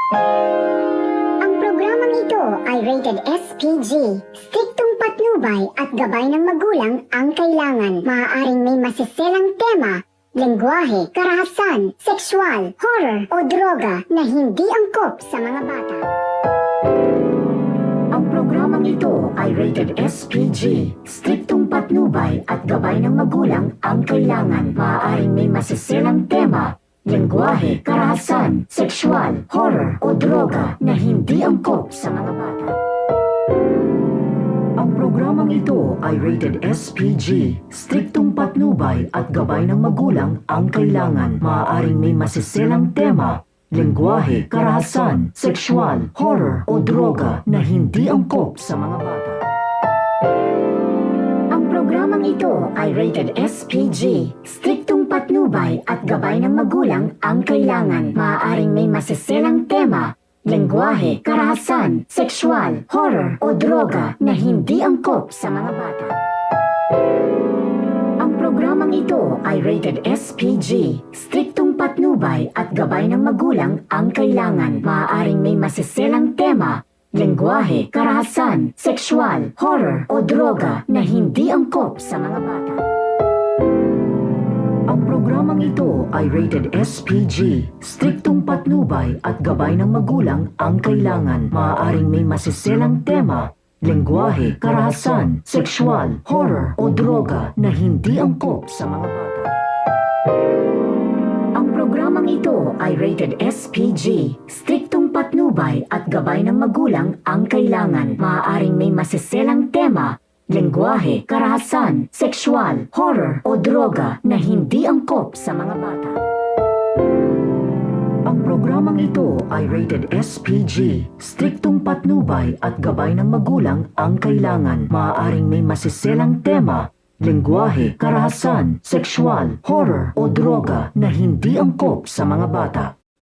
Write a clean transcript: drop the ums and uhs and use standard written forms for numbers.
Ang programang ito ay rated SPG. Striktong patnubay at gabay ng magulang ang kailangan. Maaaring may masiselang tema, lengguwahe, karahasan, sexual, horror o droga na hindi angkop sa mga bata. Ang programang ito ay rated SPG. Striktong patnubay at gabay ng magulang ang kailangan. Maaaring may masiselang tema, lengguwahe, karahasan, sexual, horror o droga na hindi angkop sa mga bata. Ang programang ito ay rated SPG. Striktong patnubay at gabay ng magulang ang kailangan. Maaaring may masiselang tema, lengguwahe, karahasan, sexual, horror o droga na hindi angkop sa mga bata. Ang programang ito ay rated SPG. Striktong patnubay at gabay ng magulang ang kailangan. Maaaring may masiselang tema, lengguwahe, karahasan, sexual, horror o droga na hindi angkop sa mga bata. Ang programang ito ay rated SPG. Striktong patnubay at gabay ng magulang ang kailangan. Maaaring may masiselang tema, lengguwahe, karahasan, sexual, horror o droga na hindi angkop sa mga bata. Ang programang ito ay rated SPG. Striktong patnubay at gabay ng magulang ang kailangan. Maaaring may masiselang tema, lengguwahe, karahasan, sexual, horror o droga na hindi angkop sa mga bata. Ang programang ito ay rated SPG. Striktong patnubay at gabay ng magulang ang kailangan. Maaaring may masiselang tema, lengguwahe, karahasan, sexual, horror o droga na hindi angkop sa mga bata. Ang programang ito ay rated SPG. Striktong patnubay at gabay ng magulang ang kailangan. Maaaring may masiselang tema, lengguwahe, karahasan, sexual, horror o droga na hindi angkop sa mga bata.